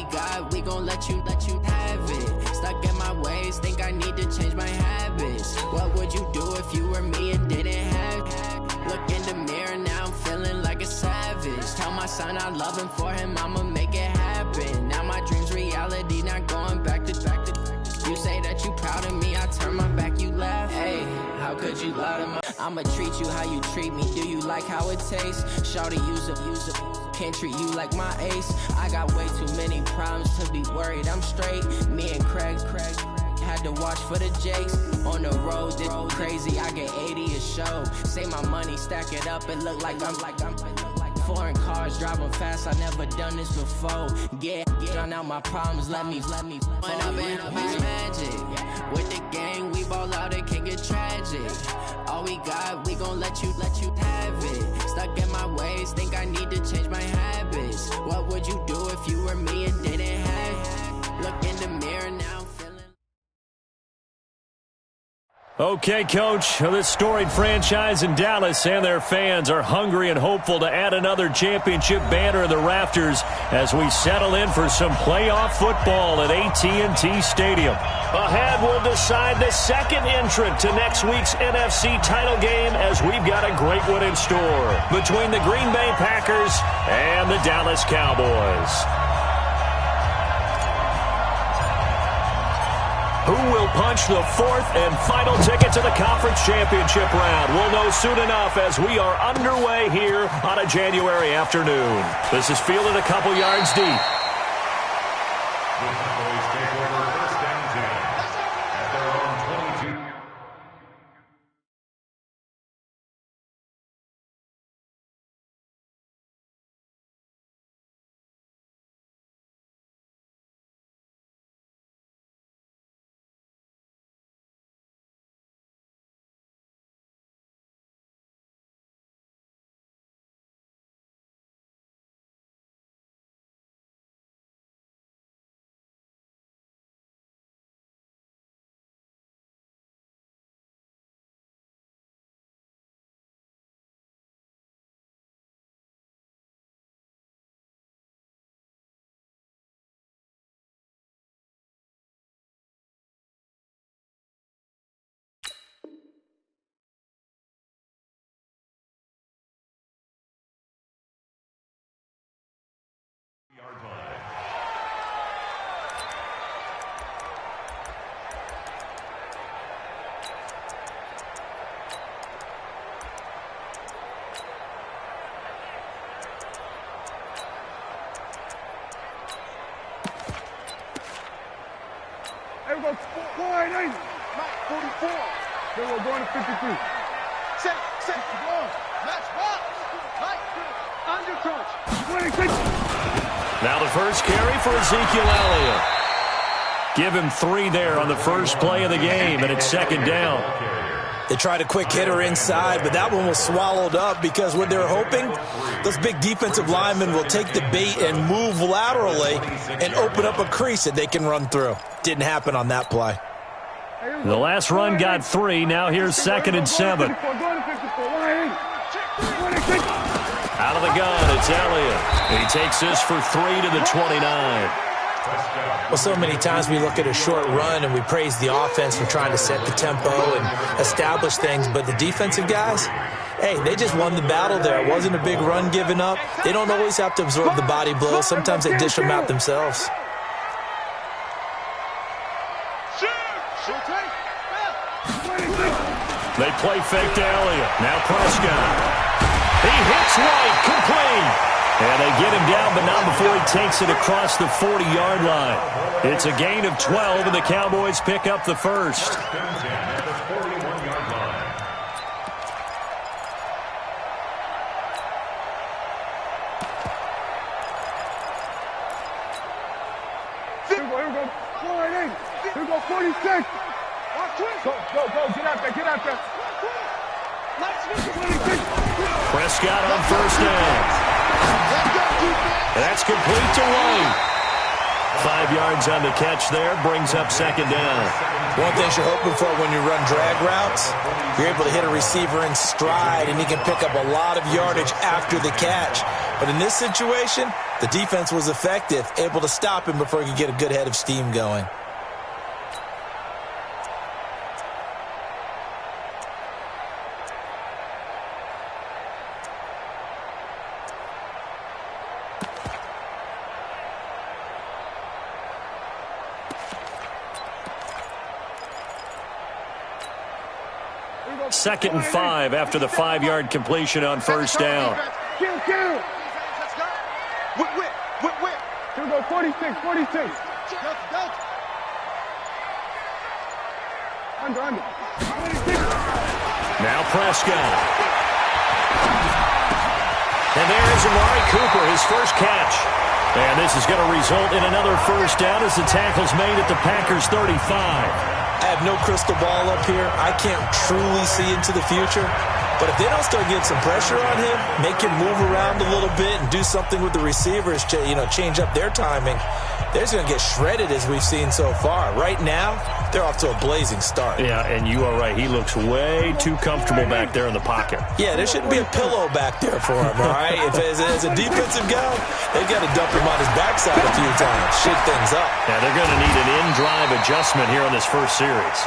we got, we gon' let you have it. Stuck in my ways, think I need to change my habits. What would you do if you were me and didn't have it? Look in the mirror, now I'm feeling like a savage. Tell my son I love him, for him I'ma make it happen. Now my dream's reality, not going back to. You say that you proud of me, I turn my back, you laugh. Hey, how could you lie to me? I'ma treat you how you treat me. Do you like how it tastes? Shawty, use a can't treat you like my ace. I got way too many problems to be worried. I'm straight. Me and Craig had to watch for the Jakes. On the road, this crazy. I get 80 a show. Say my money, stack it up, it look like I'm foreign cars, driving fast, I never done this before. Get drown out my problems, let me When up in it's magic. With the gang, we ball out, it can get tragic. All we got, we gon' let you have it. Stuck in my ways, think I need to change my habits. What would you do if you were me and didn't have it? Look in the mirror, now I'm feeling. Okay, Coach, this storied franchise in Dallas and their fans are hungry and hopeful to add another championship banner in the rafters as we settle in for some playoff football at AT&T Stadium. Ahead, we'll decide the second entrant to next week's NFC title game as we've got a great one in store between the Green Bay Packers and the Dallas Cowboys. Who will punch the fourth and final ticket to the conference championship round? We'll know soon enough as we are underway here on a January afternoon. This is fielded a couple yards deep. The Cowboys take over first down 10 at their own 22. Yard line. There we go, 480. 44. Then we're going to 53. Set, go. Let's walk. Under crunch. 26. Now the first carry for Ezekiel Elliott. Give him 3 there on the first play of the game, and it's second down. They tried a quick hitter inside, but that one was swallowed up because what they're hoping, those big defensive linemen will take the bait and move laterally and open up a crease that they can run through. Didn't happen on that play. The last run got 3. Now here's 2nd and 7. Out of the gun, it's Elliott. And he takes this for 3 to the 29. Well, so many times we look at a short run and we praise the offense for trying to set the tempo and establish things, but the defensive guys, hey, they just won the battle there. It wasn't a big run given up. They don't always have to absorb the body blows. Sometimes they dish them out themselves. They play fake to Elliott. Now Prescott. He hits right, complete. And they get him down, but not before he takes it across the 40-yard line. It's a gain of 12, and the Cowboys pick up the first. Here we go. 480. Here we go, 46. Go. Get out there. Prescott on first down. That's complete to White. 5 yards. yards on the catch there. Brings up second down. One thing you're hoping for when you run drag routes, you're able to hit a receiver in stride, and he can pick up a lot of yardage after the catch. But in this situation, the defense was effective, able to stop him before he could get a good head of steam going. Second and 5 after the 5-yard completion on first down. Kill. Whip. Here we go, 46. Under. 26. Now Prescott. And there is Amari Cooper, his first catch. And this is going to result in another first down as the tackle's made at the Packers' 35. I have no crystal ball up here. I can't truly see into the future. But if they don't start getting some pressure on him, make him move around a little bit and do something with the receivers to, change up their timing, they're just going to get shredded as we've seen so far. Right now, they're off to a blazing start. Yeah, and you are right. He looks way too comfortable back there in the pocket. Yeah, there shouldn't be a pillow back there for him, all right? If as a defensive guy, they've got to dump him on his backside a few times, shake things up. Yeah, they're going to need an in-drive adjustment here on this first series.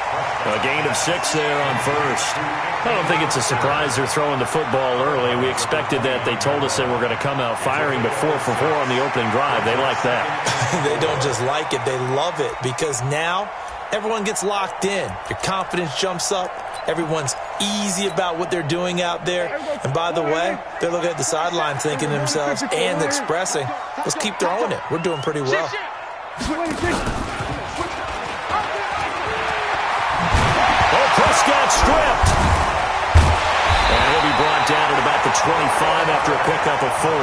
A gain of 6 there on first. I don't think it's a surprise they're throwing the football early. We expected that. They told us they were going to come out firing, but 4 for 4 on the opening drive. They like that. They don't just like it, they love it, because now everyone gets locked in. Your confidence jumps up. Everyone's easy about what they're doing out there. And by the way, they're looking at the sideline thinking to themselves and expressing, let's keep throwing it. We're doing pretty well. Oh, Prescott stripped. And he'll be brought down at about the 25 after a pickup of 4.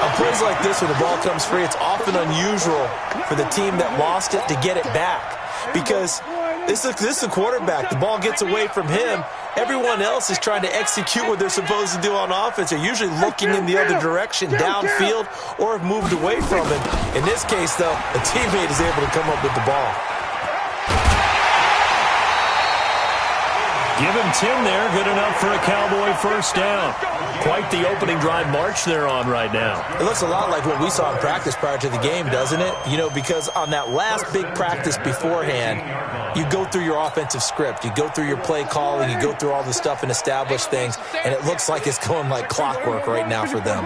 On plays like this, when the ball comes free, it's often unusual for the team that lost it to get it back. Because this is a quarterback. The ball gets away from him. Everyone else is trying to execute what they're supposed to do on offense. They're usually looking in the other direction, downfield, or have moved away from him. In this case, though, a teammate is able to come up with the ball. Give him 10 there. Good enough for a Cowboy first down. Quite the opening drive march they're on right now. It looks a lot like what we saw in practice prior to the game, doesn't it? Because on that last big practice beforehand, you go through your offensive script. You go through your play calling. You go through all the stuff and establish things. And it looks like it's going like clockwork right now for them.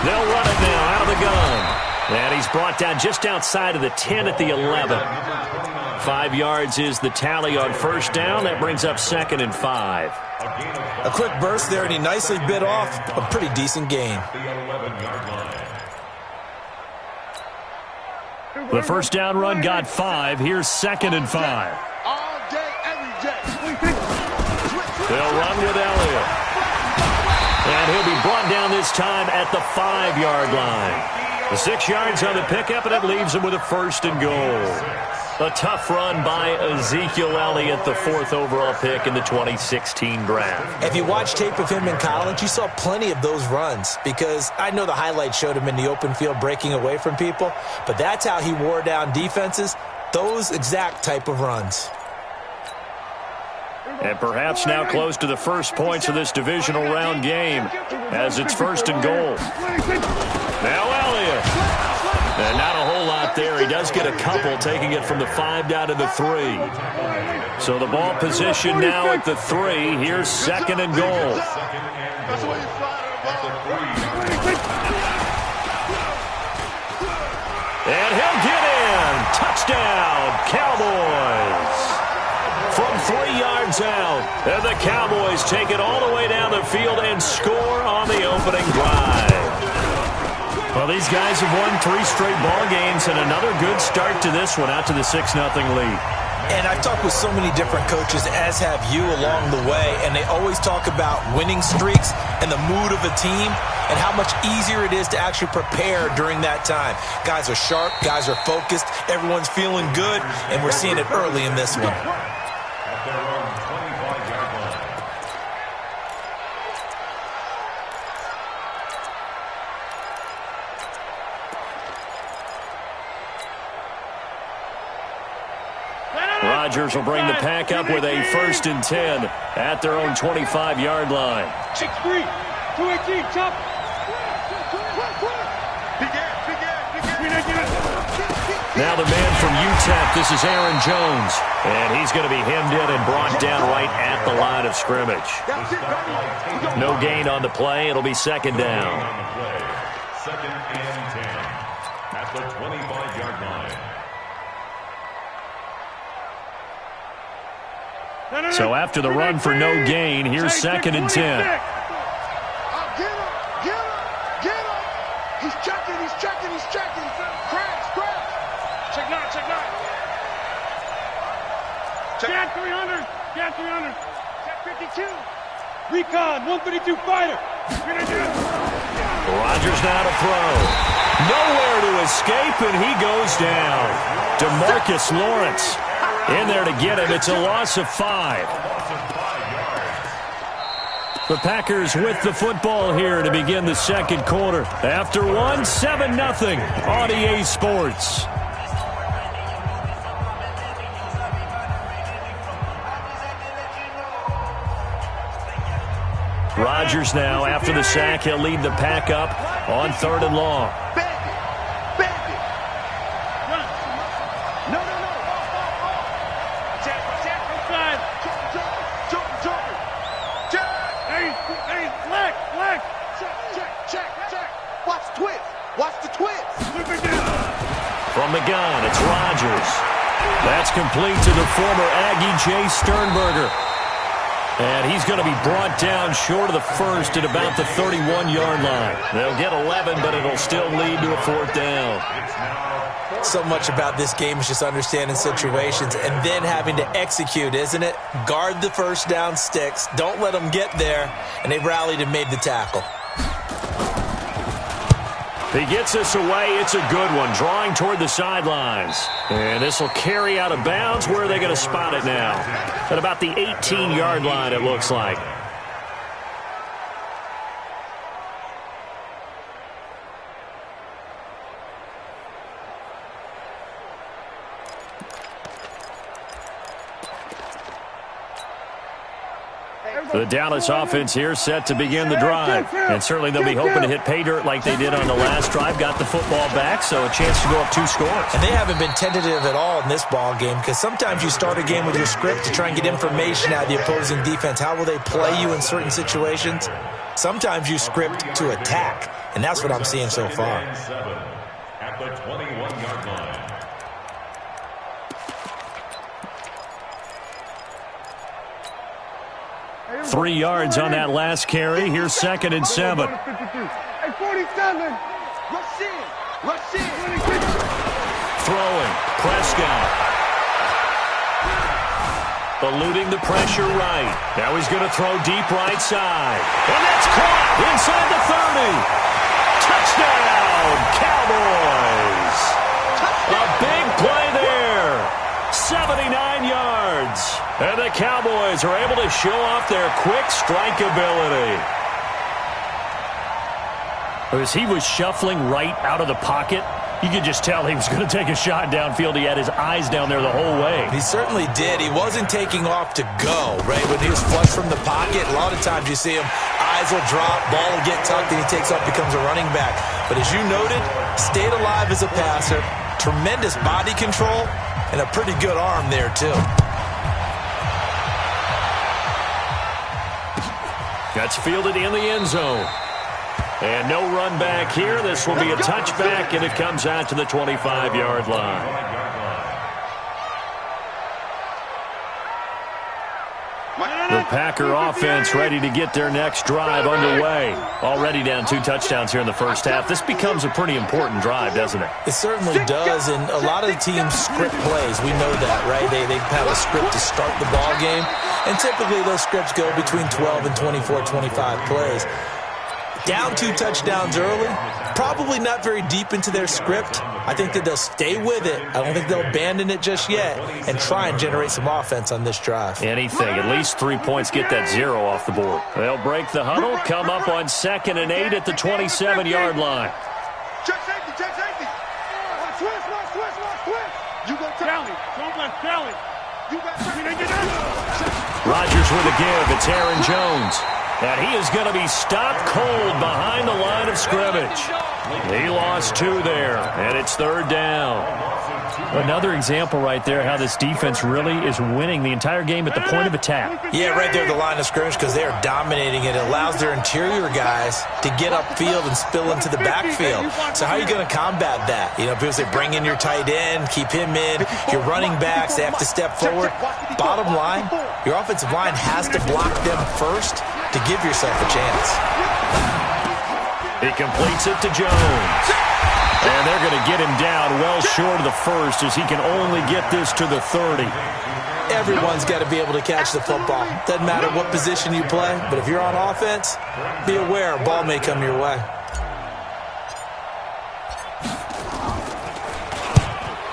They'll run it now out of the gun. And he's brought down just outside of the 10 at the 11. 5 yards is the tally on first down. That brings up 2nd and 5. A quick burst there, and he nicely bit off a pretty decent gain. The first down run got 5. Here's 2nd and 5. All day, every day. They'll run with Elliott. And he'll be brought down this time at the 5-yard line. The 6 yards on the pickup, and it leaves him with a 1st and goal. A tough run by Ezekiel Elliott, the 4th overall pick in the 2016 draft. If you watch tape of him in college, you saw plenty of those runs, because I know the highlights showed him in the open field breaking away from people, but that's how he wore down defenses, those exact type of runs. And perhaps now close to the first points of this divisional round game, as it's 1st and goal. Now Elliott. And not a whole lot there. He does get a couple, taking it from the 5 down to the 3. So the ball position now at the 3. Here's 2nd and goal. And he'll get in. Touchdown, Cowboys. From 3 yards out. And the Cowboys take it all the way down the field and score on the opening drive. Well, these guys have won 3 straight ball games, and another good start to this one, out to the 6-0 lead. And I've talked with so many different coaches, as have you, along the way, and they always talk about winning streaks and the mood of a team and how much easier it is to actually prepare during that time. Guys are sharp, guys are focused, everyone's feeling good, and we're seeing it early in this one. Rodgers will bring the pack up with a 1st and 10 at their own 25-yard line. 6-3, 2-18, chop. Now the man from UTEP, this is Aaron Jones. And he's going to be hemmed in and brought down right at the line of scrimmage. No gain on the play. It'll be 2nd down. 2nd and 10 at the 25-yard line. So after the run for no gain, here's 2nd and 10. Get him. He's checking. Crash. Check 9. Check 300. Check 52. Recon, 132 fighter. Rodgers now to throw. Nowhere to escape, and he goes down. DeMarcus Lawrence in there to get him. It's a loss of 5. The Packers with the football here to begin the 2nd quarter. After 7-0 on EA Sports. Rodgers now, after the sack, he'll lead the pack up on 3rd and long. Watch the twist. From the gun, it's Rodgers. That's complete to the former Aggie Jay Sternberger. And he's going to be brought down short of the 1st at about the 31-yard line. They'll get 11, but it'll still lead to a 4th down. So much about this game is just understanding situations and then having to execute, isn't it? Guard the 1st down sticks. Don't let them get there. And they rallied and made the tackle. He gets us away. It's a good one. Drawing toward the sidelines. And this will carry out of bounds. Where are they going to spot it now? At about the 18-yard line, it looks like. The Dallas offense here set to begin the drive. And certainly they'll be hoping to hit pay dirt like they did on the last drive. Got the football back, so a chance to go up 2 scores. And they haven't been tentative at all in this ball game, because sometimes you start a game with your script to try and get information out of the opposing defense. How will they play you in certain situations? Sometimes you script to attack, and that's what I'm seeing so far. At the 21-yard line. 3 yards on that last carry. Here's 2nd and 7. Hey, 47. Rush in. Throwing. Prescott. Eluding the pressure right. Now he's going to throw deep right side. And that's caught inside the 30. Touchdown, Cowboys. A big play there. 79 yards. And the Cowboys are able to show off their quick strike ability. As he was shuffling right out of the pocket, you could just tell he was going to take a shot downfield. He had his eyes down there the whole way. He certainly did. He wasn't taking off to go, right? When he was flush from the pocket, a lot of times you see him, eyes will drop, ball will get tucked, and he takes off, becomes a running back. But as you noted, stayed alive as a passer, tremendous body control, and a pretty good arm there, too. That's fielded in the end zone. And no run back here. This will be a touchback, and it comes out to the 25-yard line. The Packer offense ready to get their next drive underway. Already down 2 touchdowns here in the first half. This becomes a pretty important drive, doesn't it? It certainly does, and a lot of the teams script plays. We know that, right? They have a script to start the ball game, and typically those scripts go between 12 and 24, 25 plays. Down 2 touchdowns early, probably not very deep into their script. I think that they'll stay with it. I don't think they'll abandon it just yet and try and generate some offense on this drive. Anything, at least 3 points, get that 0 off the board. They'll break the huddle, come up on 2nd and 8 at the 27-yard line. Check safety. Switch. You go tally. Don't let tally. Rodgers with a give. It's Aaron Jones. And he is going to be stopped cold behind the line of scrimmage. He lost 2 there, and it's 3rd down. Another example right there how this defense really is winning the entire game at the point of attack. Yeah, right there at the line of scrimmage because they are dominating it. It allows their interior guys to get upfield and spill into the backfield. So how are you going to combat that? You know, people say bring in your tight end, keep him in. Your running backs, they have to step forward. Bottom line, your offensive line has to block them first to give yourself a chance. He completes it to Jones. And they're going to get him down well short of the first as he can only get this to the 30. Everyone's got to be able to catch the football. Doesn't matter what position you play, but if you're on offense, be aware a ball may come your way.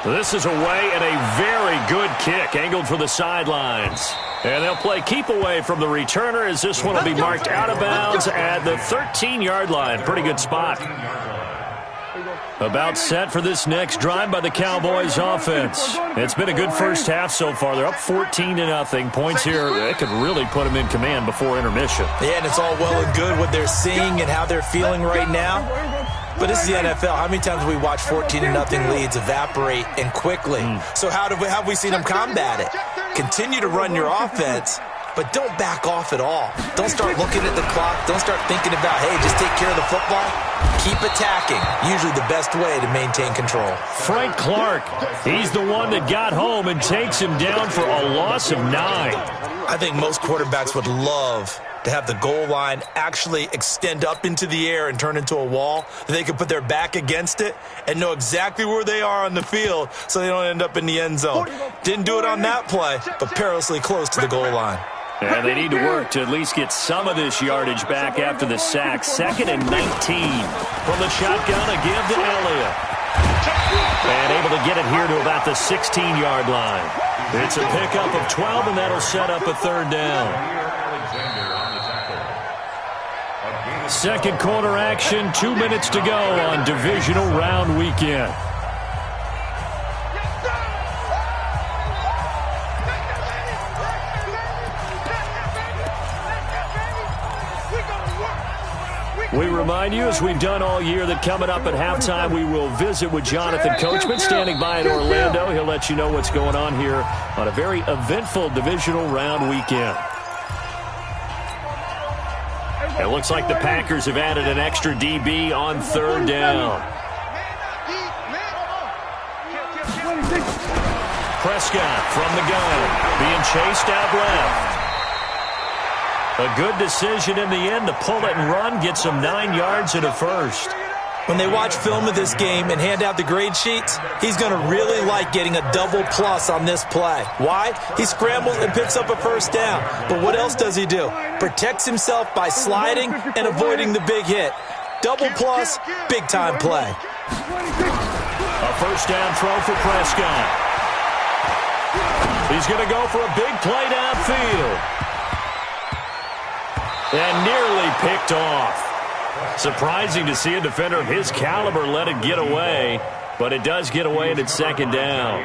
This is away and a very good kick angled for the sidelines. And they'll play keep away from the returner as this one will be marked out of bounds at the 13-yard line. Pretty good spot. About set for this next drive by the Cowboys offense. It's been a good first half so far. They're up 14-0. Points here, they could really put them in command before intermission. Yeah, and it's all well and good what they're seeing and how they're feeling right now. But this is the NFL. How many times have we watched 14-0 leads evaporate and quickly? So how have we seen them combat it? Continue to run your offense, but don't back off at all. Don't start looking at the clock. Don't start thinking about, hey, just take care of the football. Keep attacking. Usually the best way to maintain control. Frank Clark, he's the one that got home and takes him down for a loss of 9. I think most quarterbacks would love to have the goal line actually extend up into the air and turn into a wall. They can put their back against it and know exactly where they are on the field so they don't end up in the end zone. Didn't do it on that play, but perilously close to the goal line. And they need to work to at least get some of this yardage back after the sack. 2nd and 19. From the shotgun, a give to Elliott. And able to get it here to about the 16-yard line. It's a pickup of 12, and that'll set up a 3rd down. Second quarter action, 2 minutes to go on divisional round weekend. We remind you, as we've done all year, that coming up at halftime, we will visit with Jonathan Coachman, standing by in Orlando. He'll let you know what's going on here on a very eventful divisional round weekend. It looks like the Packers have added an extra DB on 3rd down. Prescott from the gun, being chased out left. A good decision in the end to pull it and run, gets him 9 yards and a first. When they watch film of this game and hand out the grade sheets, he's going to really like getting a double plus on this play. Why? He scrambles and picks up a first down. But what else does he do? Protects himself by sliding and avoiding the big hit. Double plus, big-time play. A first down throw for Prescott. He's going to go for a big play downfield. And nearly picked off. Surprising to see a defender of his caliber let it get away, but it does get away and it's 2nd down.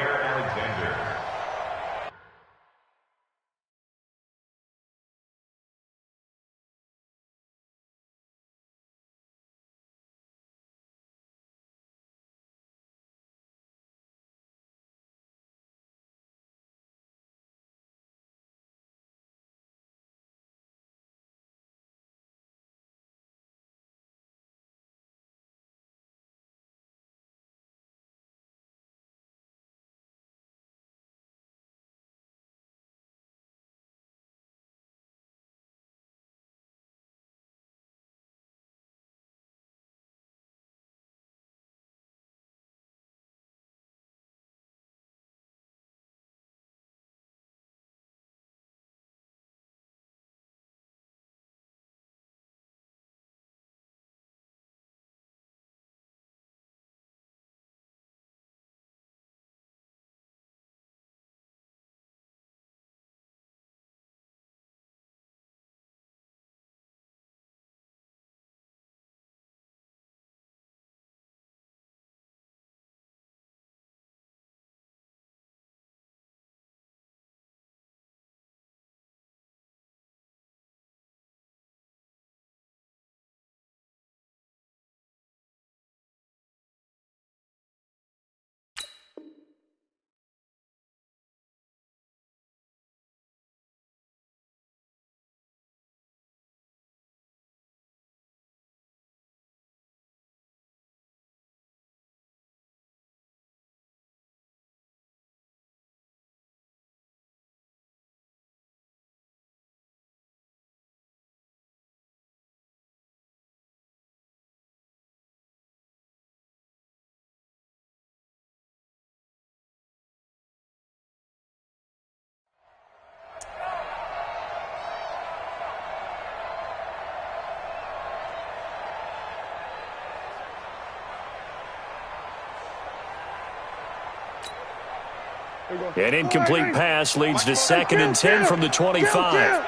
An incomplete pass leads to 2nd and 10 from the 25.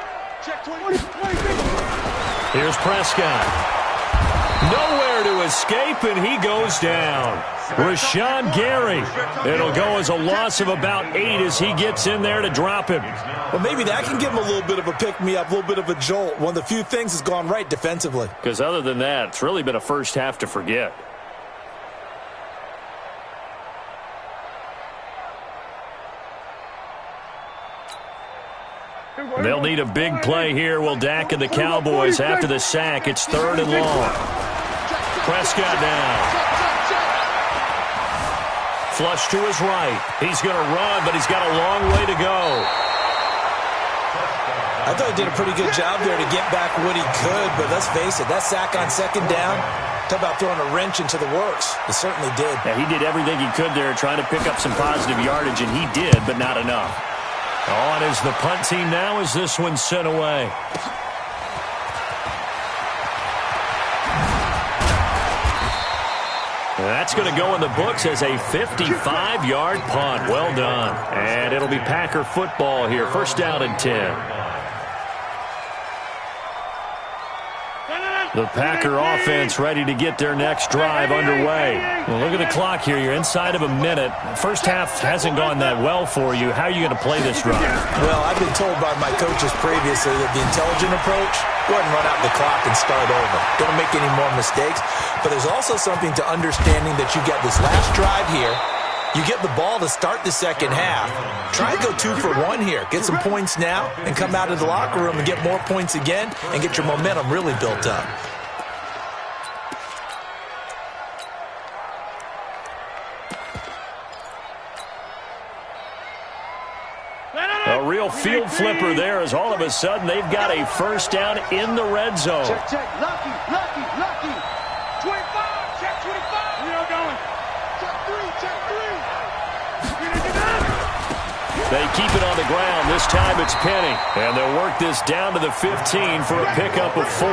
Here's Prescott. Nowhere to escape, and he goes down. Rashawn Gary. It'll go as a loss of about 8 as he gets in there to drop him. Well, maybe that can give him a little bit of a pick-me-up, a little bit of a jolt. One of the few things has gone right defensively. Because other than that, it's really been a first half to forget. They'll need a big play here, will Dak and the Cowboys after the sack. It's 3rd and long. Prescott now. Flush to his right. He's going to run, but he's got a long way to go. I thought he did a pretty good job there to get back what he could, but let's face it, that sack on 2nd down, talk about throwing a wrench into the works. It certainly did. Yeah, he did everything he could there trying to pick up some positive yardage, and he did, but not enough. On is the punt team now as this one's sent away. That's going to go in the books as a 55-yard punt. Well done. And it'll be Packer football here. 1st down and 10. The Packer offense ready to get their next drive underway. Well, look at the clock here. You're inside of a minute. First half hasn't gone that well for you. How are you going to play this drive? Well, I've been told by my coaches previously that the intelligent approach, go ahead and run out the clock and start over. Don't make any more mistakes. But there's also something to understanding that you got this last drive here. You get the ball to start the 2nd half. Try and go 2 for 1 here. Get some points now and come out of the locker room and get more points again and get your momentum really built up. A real field flipper there as all of a sudden they've got a 1st down in the red zone. Check. Lucky. 25. Check 25. We are going. Check 3. They keep it on the ground. This time it's Penny. And they'll work this down to the 15 for a pickup of 4.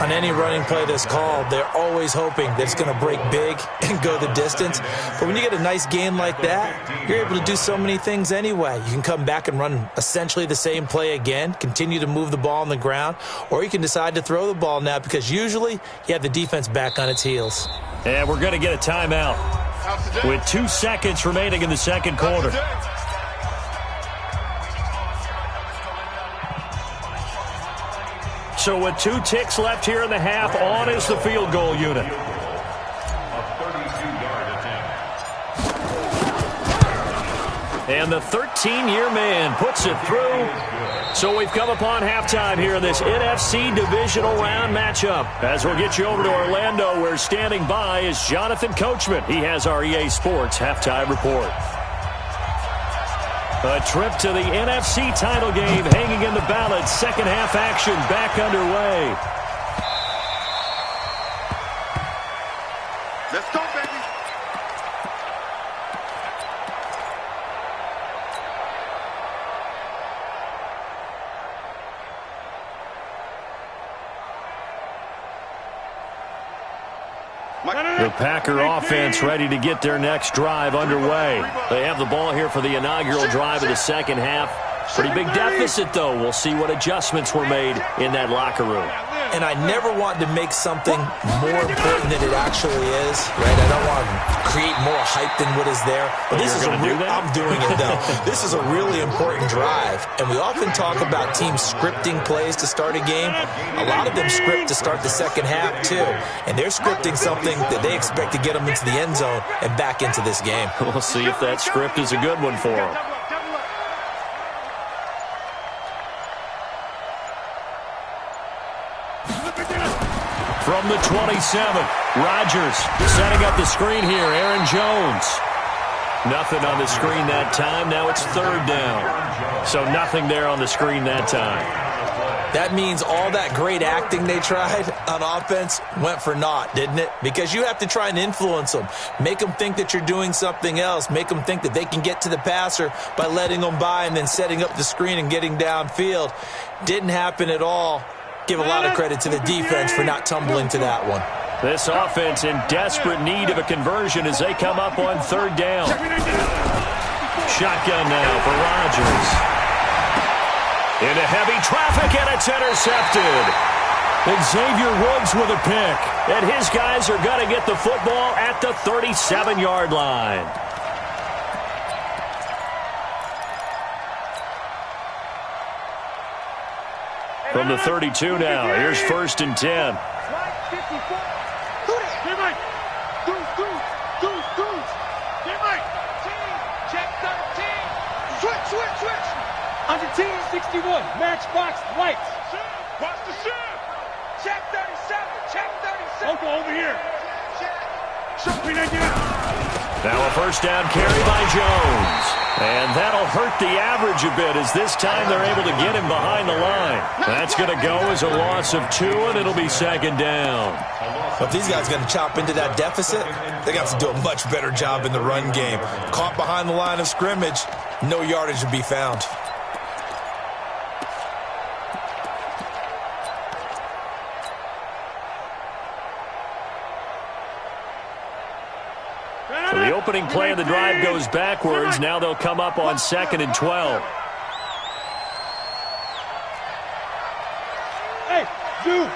On any running play that's called, they're always hoping that it's going to break big and go the distance. But when you get a nice gain like that, you're able to do so many things anyway. You can come back and run essentially the same play again, continue to move the ball on the ground, or you can decide to throw the ball now because usually you have the defense back on its heels. And we're going to get a timeout with 2 seconds remaining in the 2nd quarter. So with 2 ticks left here in the half, on is the field goal unit. And the 13-year man puts it through. So we've come upon halftime here in this NFC divisional round matchup. As we'll get you over to Orlando, where standing by is Jonathan Coachman. He has our EA Sports halftime report. A trip to the NFC title game hanging in the balance. 2nd half action back underway. Let's go, baby. The Packer offense ready to get their next drive underway. They have the ball here for the inaugural drive of the 2nd half. Pretty big deficit, though. We'll see what adjustments were made in that locker room. And I never want to make something more important than it actually is, right? I don't want to create more hype than what is there. But this is I'm doing it, though. This is a really important drive. And we often talk about teams scripting plays to start a game. A lot of them script to start the 2nd half, too. And they're scripting something that they expect to get them into the end zone and back into this game. We'll see if that script is a good one for them. From the 27, Rodgers setting up the screen here. Aaron Jones. Nothing on the screen that time. Now it's 3rd down. So nothing there on the screen that time. That means all that great acting they tried on offense went for naught, didn't it? Because you have to try and influence them. Make them think that you're doing something else. Make them think that they can get to the passer by letting them by and then setting up the screen and getting downfield. Didn't happen at all. Give a lot of credit to the defense for not tumbling to that one. This offense in desperate need of a conversion as they come up on third down. Shotgun now for Rodgers. Into heavy traffic, and it's intercepted. Xavier Woods with a pick. And his guys are going to get the football at the 37-yard line. From the 32 now, here's 1st and 10. Switch. Under team 61, matchbox white. Watch the shift. Check 37. Uncle over here. Now a first down carry by Jones. And that'll hurt the average a bit as this time they're able to get him behind the line. That's going to go as a loss of 2, and it'll be 2nd down. But if these guys are going to chop into that deficit, they got to do a much better job in the run game. Caught behind the line of scrimmage, no yardage to be found. So the opening play of the drive goes backwards. Now they'll come up on 2nd and 12. Hey, dude.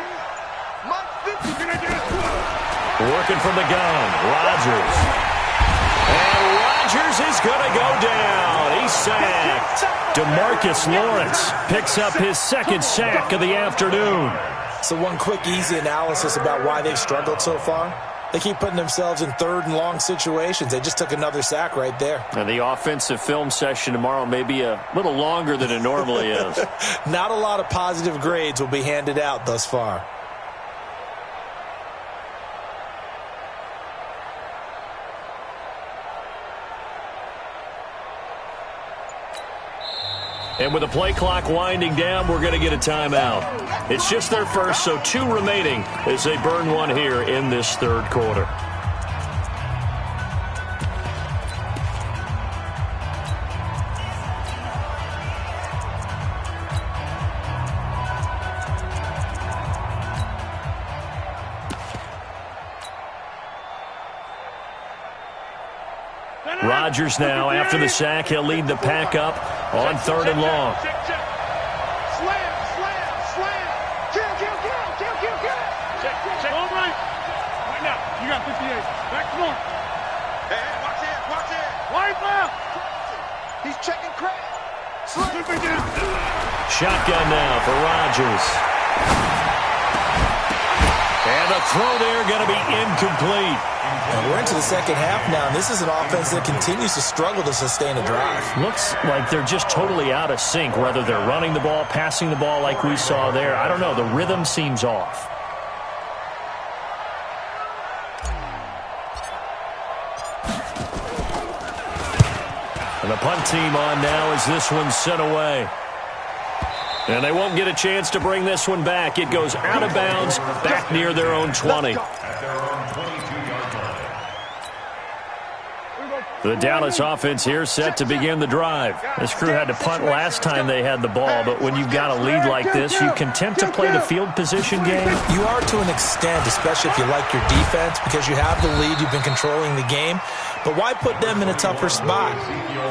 Working from the gun, Rodgers. And Rodgers is going to go down. He's sacked. DeMarcus Lawrence picks up his 2nd sack of the afternoon. So one quick, easy analysis about why they've struggled so far. They keep putting themselves in 3rd and long situations. They just took another sack right there. And the offensive film session tomorrow may be a little longer than it normally is. Not a lot of positive grades will be handed out thus far. And with the play clock winding down, we're going to get a timeout. It's just their first, so 2 remaining as they burn one here in this 3rd quarter. Rodgers now, after the sack, he'll lead the pack up on 3rd and long. Slam. Kill. All right. Right now, you got 58. Back to north. Hey, watch it. Wide left. He's checking crack. Shotgun now for Rodgers. And the throw there going to be incomplete. And we're into the 2nd half now, and this is an offense that continues to struggle to sustain a drive. Looks like they're just totally out of sync, whether they're running the ball, passing the ball like we saw there. I don't know. The rhythm seems off. And the punt team on now as this one's sent away. And they won't get a chance to bring this one back. It goes out of bounds, back near their own 20. The Dallas offense here set to begin the drive. This crew had to punt last time they had the ball, but when you've got a lead like this, you can attempt to play the field position game. You are to an extent, especially if you like your defense, because you have the lead, you've been controlling the game. But why put them in a tougher spot?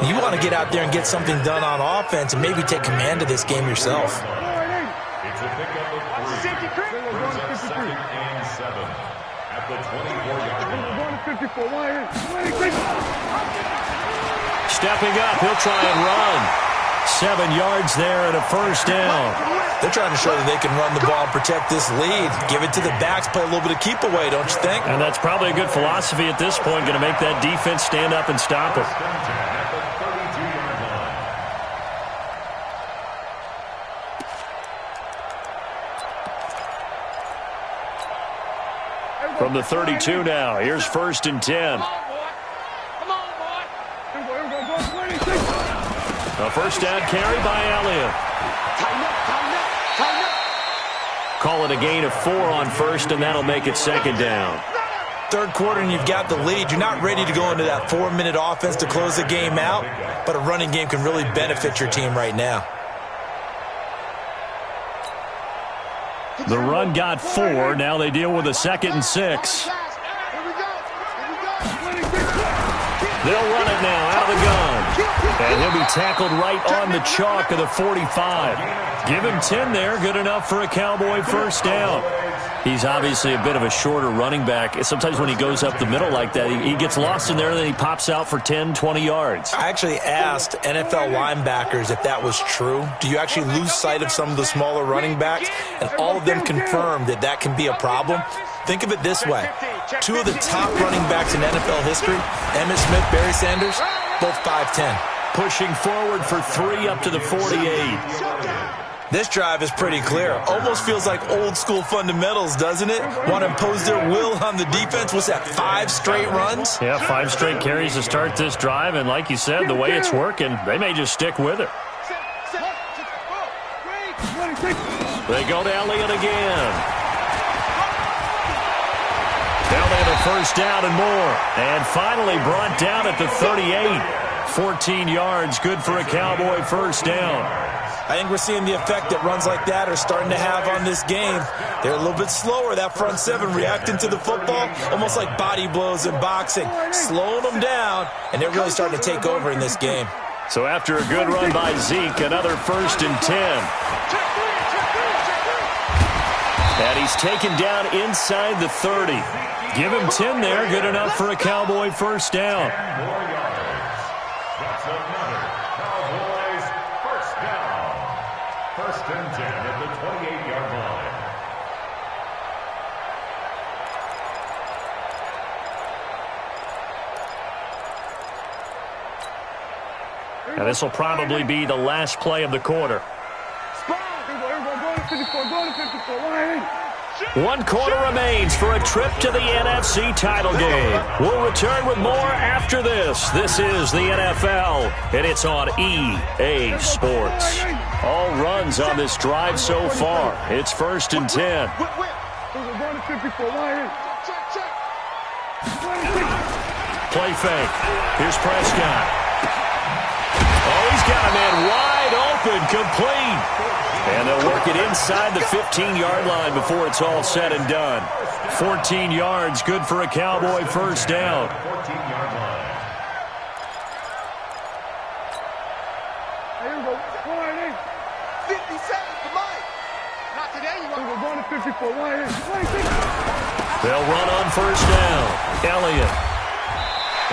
You want to get out there and get something done on offense and maybe take command of this game yourself. It's a pickup of 3. Brings up 2nd and 7 at the 24-yard line. Stepping up, he'll try and run. 7 yards there and a first down. They're trying to show that they can run the ball and protect this lead. Give it to the backs, play a little bit of keep away, don't you think? And that's probably a good philosophy at this point, going to make that defense stand up and stop it. From the 32 now, here's 1st and 10. A first down carry by Elliott. Call it a gain of 4 on 1st, and that'll make it 2nd down. 3rd quarter, and you've got the lead. You're not ready to go into that 4-minute offense to close the game out, but a running game can really benefit your team right now. The run got 4. Now they deal with a 2nd and 6. They'll run it now out of the gun. And he'll be tackled right on the chalk of the 45. Give him 10 there. Good enough for a Cowboy first down. He's obviously a bit of a shorter running back. Sometimes when he goes up the middle like that, he gets lost in there, and then he pops out for 10, 20 yards. I actually asked NFL linebackers if that was true. Do you actually lose sight of some of the smaller running backs? And all of them confirmed that that can be a problem. Think of it this way. 2 of the top running backs in NFL history, Emmitt Smith, Barry Sanders, both 5'10". Pushing forward for 3 up to the 48. This drive is pretty clear. Almost feels like old school fundamentals, doesn't it? Want to impose their will on the defense. What's that, 5 straight runs? Yeah, 5 straight carries to start this drive. And like you said, the way it's working, they may just stick with it. They go to Elliott again. Now they have a first down and more. And finally brought down at the 38. 14 yards, good for a Cowboy first down. I think we're seeing the effect that runs like that are starting to have on this game. They're a little bit slower, that front 7, reacting to the football, almost like body blows in boxing, slowing them down, and they're really starting to take over in this game. So after a good run by Zeke, another 1st and 10. And he's taken down inside the 30. Give him 10 there, good enough for a Cowboy first down. That's another Cowboys first down. 1st and 10 at the 28-yard line. Now this will probably be the last play of the quarter. One quarter remains for a trip to the NFC title game. We'll return with more after this. This is the NFL, and it's on EA Sports. All runs on this drive so far. It's 1st and 10. Play fake. Here's Prescott. Oh, he's got a man wide open, complete. And they'll work it inside the 15-yard line before it's all said and done. 14 yards, good for a Cowboy first down. 14-yard line. Here we go. 50 seconds for Mike. Not today. We're going to 54. They'll run on first down. Elliott.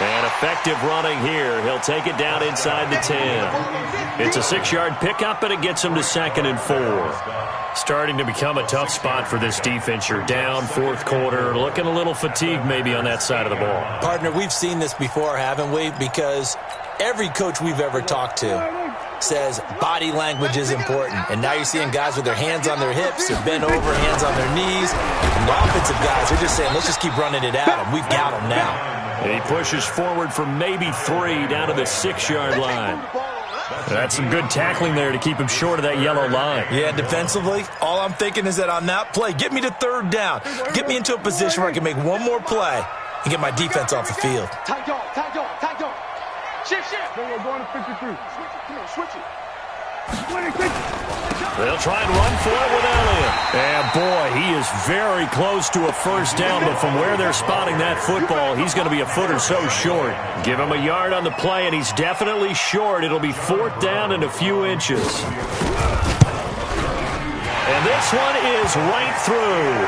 And effective running here. He'll take it down inside the 10. It's a 6-yard pickup, but it gets him to 2nd and 4. Starting to become a tough spot for this defense. You're down 4th quarter. Looking a little fatigued maybe on that side of the ball. Partner, we've seen this before, haven't we? Because every coach we've ever talked to says body language is important. And now you're seeing guys with their hands on their hips, they're bent over, hands on their knees. And the offensive guys, they're just saying, let's just keep running it at them. We've got them now. And he pushes forward for maybe 3 down to the 6-yard line. That's some good tackling there to keep him short of that yellow line. Yeah, defensively, all I'm thinking is that on that play, get me to 3rd down. Get me into a position where I can make one more play and get my defense off the field. Tight dog. Shift. We're going to 53. Switch it. They'll try and run for it with Elliott. And boy, he is very close to a first down, but from where they're spotting that football, he's going to be a foot or so short. Give him a yard on the play, and he's definitely short. It'll be 4th down and a few inches. And this one is right through.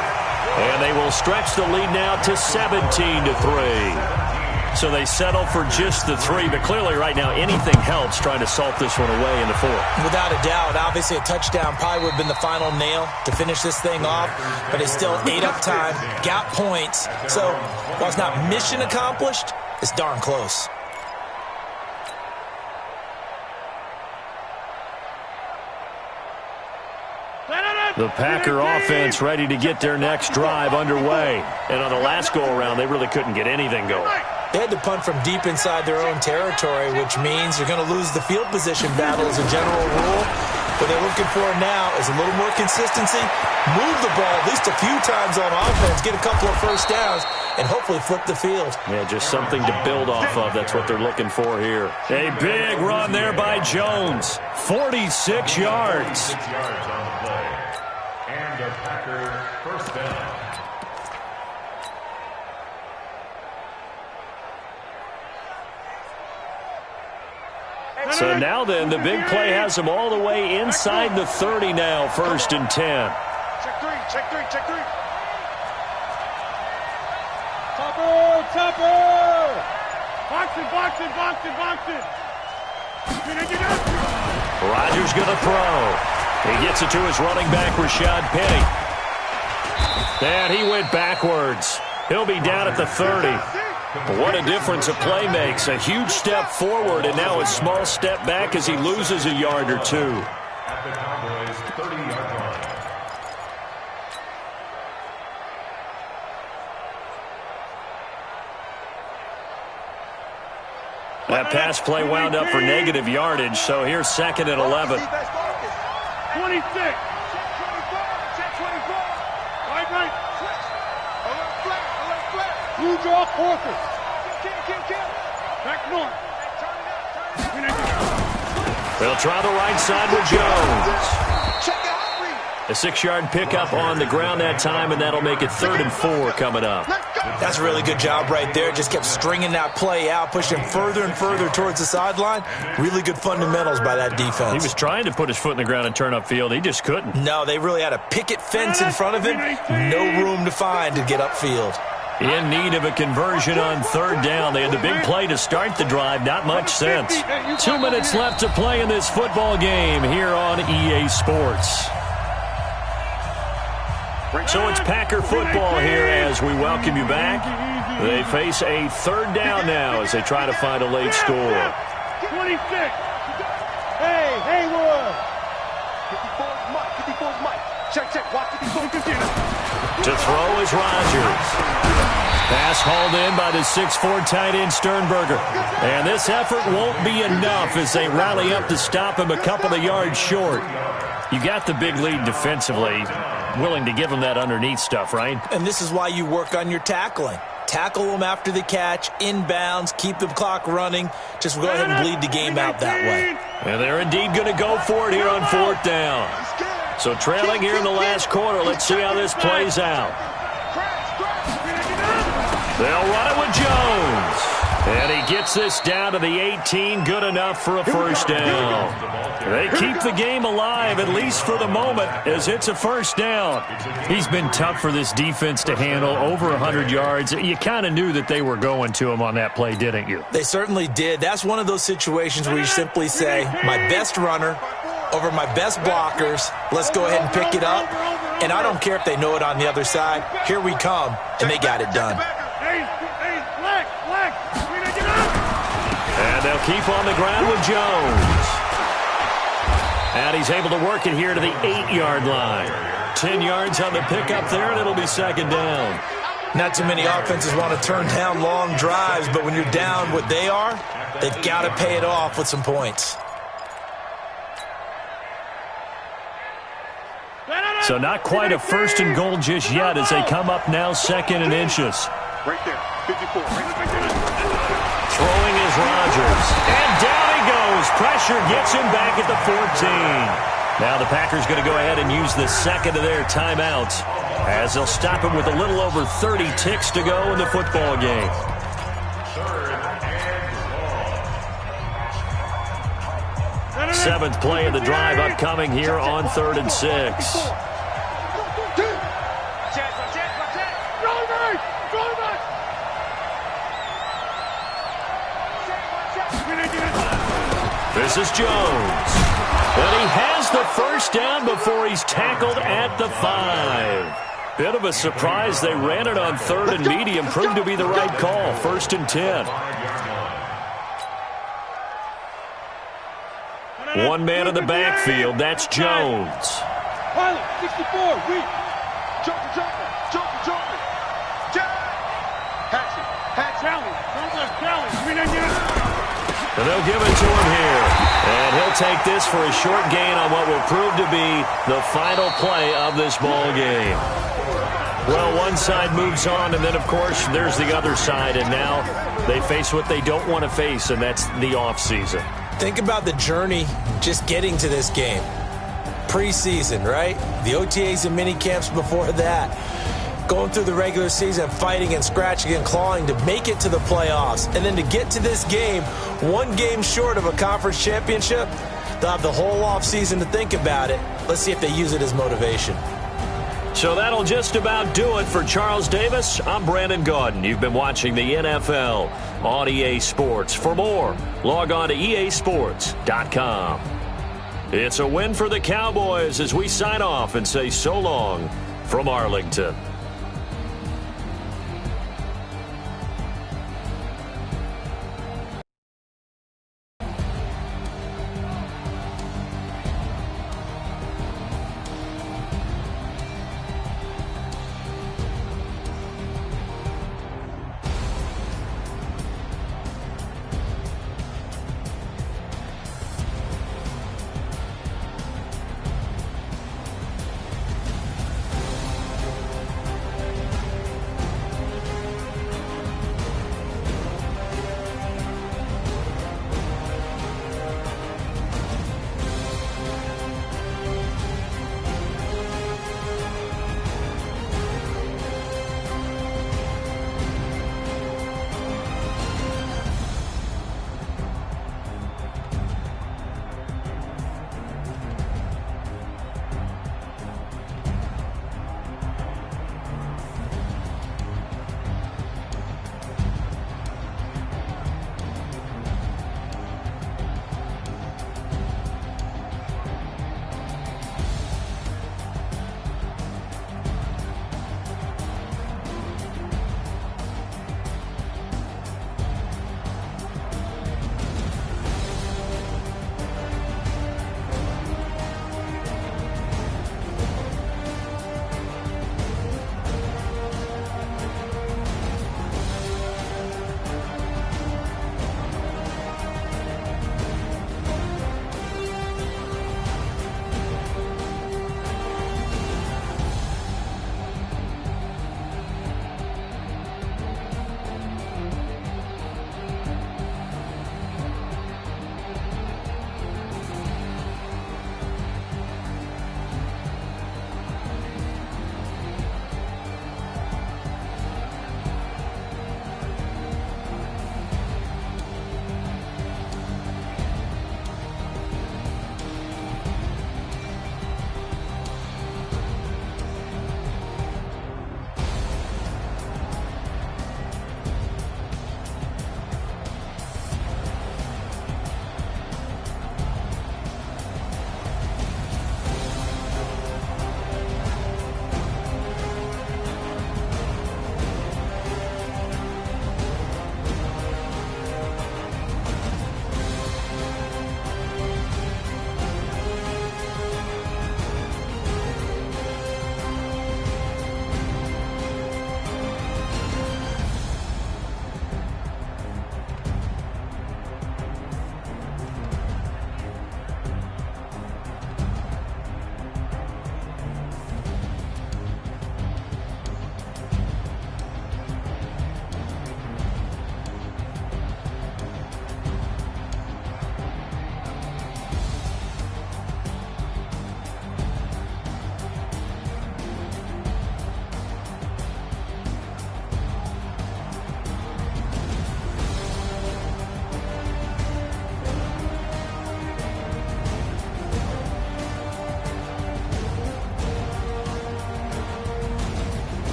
And they will stretch the lead now to 17-3. So they settle for just the 3, but clearly right now anything helps trying to salt this one away in the 4th. Without a doubt, obviously a touchdown probably would have been the final nail to finish this thing off, but it's still 8 up time, got points. So while it's not mission accomplished, it's darn close. The Packer offense ready to get their next drive underway. And on the last go-around, they really couldn't get anything going. They had to punt from deep inside their own territory, which means they're going to lose the field position battle as a general rule. What they're looking for now is a little more consistency, move the ball at least a few times on offense, get a couple of first downs, and hopefully flip the field. Yeah, just something to build off of. That's what they're looking for here. A big run there by Jones. 46 yards. 6 yards on the play. And a Packer first down. So now then, the big play has them all the way inside the 30 now, 1st and 10. Check three, check three, check three. Topper, topper. Box it, box it, box it, box it. Get up. Rodgers going to throw. He gets it to his running back, Rashad Penny. And he went backwards. He'll be down at the 30. What a difference a play makes. A huge step forward and now a small step back as he loses a yard or two. At the Cowboys' 30-yard line. That pass play wound up for negative yardage, so here's 2nd and 11. 26. Check 24. Right. Alert flat. Blue draw, Corker. Back north. They'll try the right side with Jones. Check out. A 6-yard pickup on the ground that time, and that'll make it 3rd and 4 coming up. That's a really good job right there. Just kept stringing that play out, pushing further and further towards the sideline. Really good fundamentals by that defense. He was trying to put his foot in the ground and turn upfield. He just couldn't. No, they really had a picket fence in front of him. No room to find to get upfield. In need of a conversion on 3rd down. They had the big play to start the drive. Not much sense. 2 minutes left to play in this football game here on EA Sports. So it's Packer football here as we welcome you back. They face a 3rd down now as they try to find a late score. 26. Hey, Haywood. 54's Mike. Check. Watch 54. To throw is Rodgers. Pass hauled in by the 6'4" tight end Sternberger. And this effort won't be enough as they rally up to stop him a couple of yards short. You got the big lead defensively. Willing to give him that underneath stuff, right? And this is why you work on your tackling. Tackle them after the catch, inbounds, keep the clock running. Just go ahead and bleed the game out that way. And they're indeed going to go for it here on 4th down. So trailing here in the last quarter. Let's see how this plays out. They'll run it with Jones. And he gets this down to the 18. Good enough for a 1st down. They keep the game alive, at least for the moment, as it's a 1st down. He's been tough for this defense to handle, over 100 yards. You kind of knew that they were going to him on that play, didn't you? They certainly did. That's one of those situations where you simply say, my best runner over my best blockers. Let's go ahead and pick it up. And I don't care if they know it on the other side. Here we come, and they got it done. And they'll keep on the ground with Jones. And he's able to work it here to the 8-yard line. 10 yards on the pickup there, and it'll be 2nd down. Not too many offenses want to turn down long drives, but when you're down what they are, they've got to pay it off with some points. So not quite a 1st and goal just yet as they come up now 2nd and inches. Right there, 54. Throwing is Rodgers. And down he goes. Pressure gets him back at the 14. Now the Packers going to go ahead and use the 2nd of their timeouts as they'll stop him with a little over 30 ticks to go in the football game. 7th play of the drive upcoming here on 3rd and 6. This is Jones. And he has the 1st down before he's tackled at the 5. Bit of a surprise. They ran it on 3rd and medium. Proved to be the right call. 1st and 10. One man in the backfield. That's Jones. Pilot, 64, weak. Jumper. And they'll give it to him here. And he'll take this for a short gain on what will prove to be the final play of this ball game. Well, one side moves on, and then, of course, there's the other side. And now they face what they don't want to face, and that's the offseason. Think about the journey just getting to this game. preseason, right? The OTAs and mini camps before that. Going through the regular season, fighting and scratching and clawing to make it to the playoffs. And then to get to this game, one game short of a conference championship, they'll have the whole offseason to think about it. Let's see if they use it as motivation. So that'll just about do it for Charles Davis. I'm Brandon Gaudin. You've been watching the NFL on EA Sports. For more, log on to easports.com. It's a win for the Cowboys as we sign off and say so long from Arlington.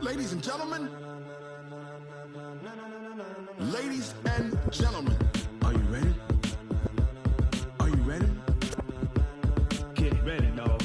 Ladies and gentlemen, Gentlemen, are you ready? Are you ready? Get ready, dog.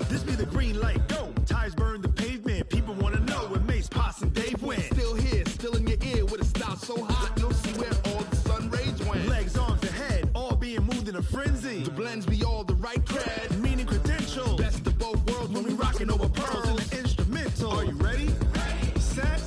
This be the green light, go. Tires burn the pavement. People want to know where Mace, Potts, and Dave went. Still here, still in your ear with a style so hot. No see where all the sun rays went. Legs, arms, and head, all being moved in a frenzy. The blends be all the right cred, meaning credentials. Best of both worlds when we rocking over pearls in the instrumental. Are you ready? Set.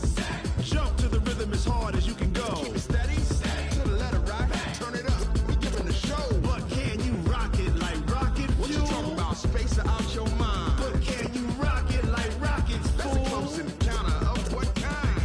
Jump to the rhythm as hard as you can go. Keep it steady. To the letter, right? Turn it up. We giving the show. But can you rock it like rocket fuel? What you talking about? Space out your mind. But can you rock it like rockets, fool? That's a close encounter of what kind?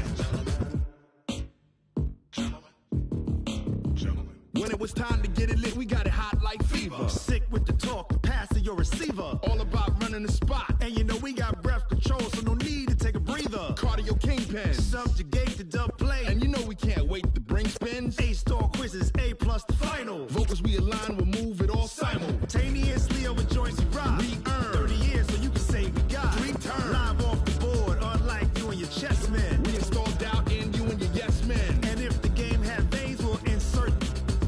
Gentlemen. When it was time to get it lit, we got it hot like fever. Sick with the talk, the pass to your receiver. All about running the spot. And you know we got breath control, so no need to take a breather. Cardio kingpin. Subjugate the dub play. And you know we can't wait to bring spins. A-star quizzes, A+ the final. Vocals we align, we'll move it all simultaneously over joints we rock. We earn 30 years, so you can say we got 3 turns. Live off the board, unlike you and your chess men. We install doubt in you and your yes men. And if the game had veins, we'll insert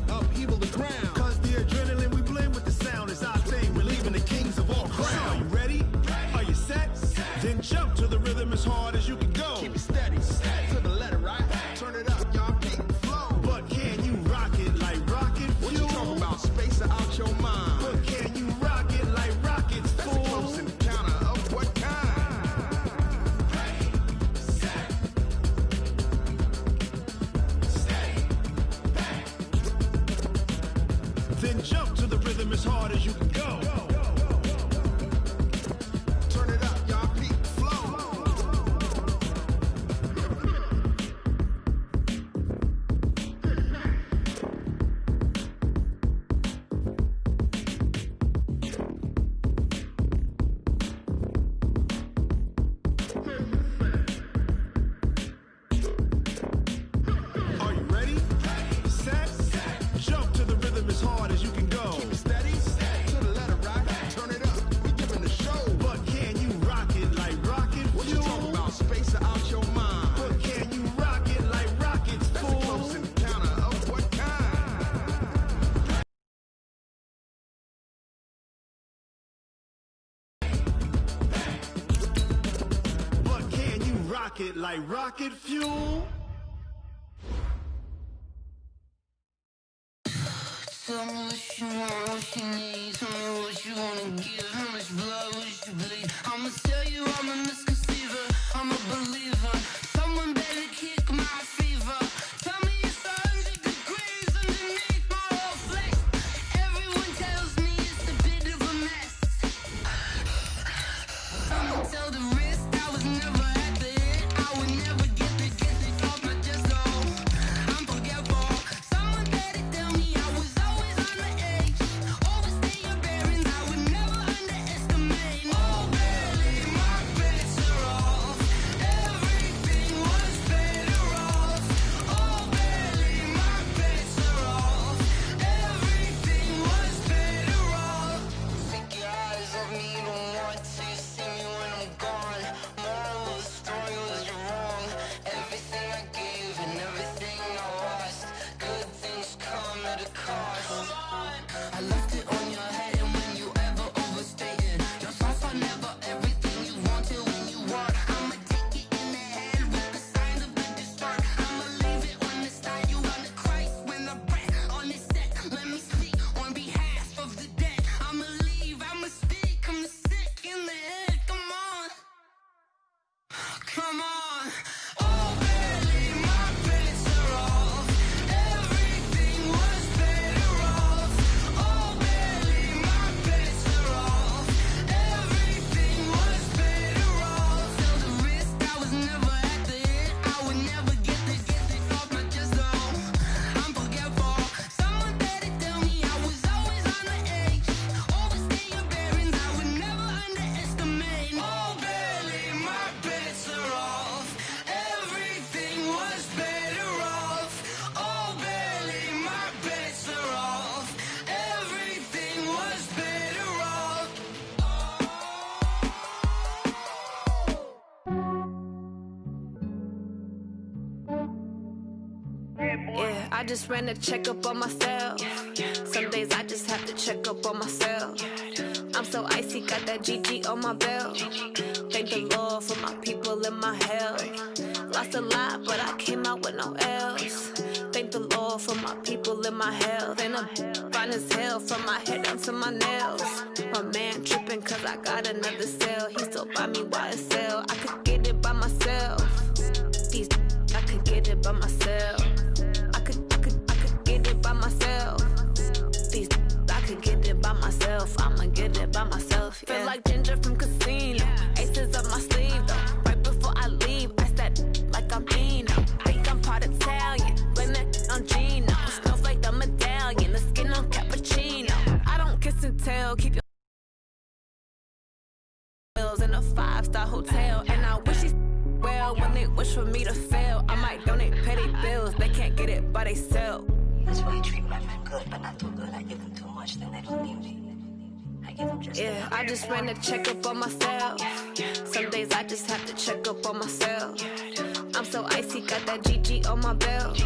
upheaval the ground. Cause the adrenaline we blend with the sound is our thing. We're leaving the kings of all crowns. So are you ready? Are you set? Then jump to the rhythm as hard as you can go. Keep it steady. To the letter, right? Turn it up, y'all keep the flow. But can you rock it like rocket fuel? What you talking about? Space out your mind. But can you rock it like rockets, fool? That's a close encounter of what kind? Then jump to the rhythm as hard as you can go. Turn it up, y'all peak flow. Are you ready? Set. Jump to the rhythm as hard as you can go. Keep it steady. To the letter, right? Turn it up. We giving the show. But can you rock it like rocket fuel? What you talking about? Space out your mind. But can you rock it like rockets, fool? That's a close encounter of what kind? But can you rock it like rocket fuel? Tell me what you want, what you need. Tell me what you wanna give. How much blood would you bleed? I'ma tell you I'm a misconceiver. I'm a believer. Someone better kick my fever. Tell me it's 100 degrees underneath my whole flesh. Everyone tells me it's a bit of a mess. I'ma tell the risk I was never at the hit. I would never get it off my chest, no. I'm forgetful. Someone better tell me I was always on the edge. Overstay your bearings, I would never underestimate. Oh, barely, my bets are off. Everything was better off. Oh, barely, my bets are off. Everything was better off. Take your eyes off me, don't want to see me when I'm gone. Moral of the story was you're wrong. Everything I gave and everything I lost. Good things come at a cost. I left it on your head, and when you ever overstay it, your thoughts are never everything you wanted when you want. I'ma take it in the head with the signs of the distort. I'ma leave it on the side. You on the Christ when the breath on the set. Let me speak on behalf of the dead. I'ma leave, I'ma speak. I'm the sick in the head. Come on. Come on. Oh, barely, my bets are off. Everything was better off. Oh, barely. just ran a checkup on myself. Some days I just have to check up on myself. I'm so icy, got that GG on my belt. Thank the Lord for my people and my health. Lost a lot, but I came out with no L's. Thank the Lord for my people and my health. And I'm fine as hell from my head down to my nails. My man tripping cause I got another cell. He still buy me YSL. I could get it by myself. These I could get it by myself. I could get it by myself. These I could get it by myself. I'ma get it by myself. Yeah. Feel like Ginger from Casino. Aces up my sleeve though. Right before I leave, I said like I'm Dino. Think I'm part Italian. Blame that on Gino. Snowflake the medallion. The skin on cappuccino. I don't kiss and tell. Keep your bills in a 5-star hotel. And I wish he well when they wish for me to fail. I might donate petty bills. They can't get it by they sell. That's why you treat my men good, but not too good. I give them too much, then they don't need me. I give them just yeah, I just ran a checkup on myself. Some days I just have to check up on myself. I'm so icy, got that GG on my belt.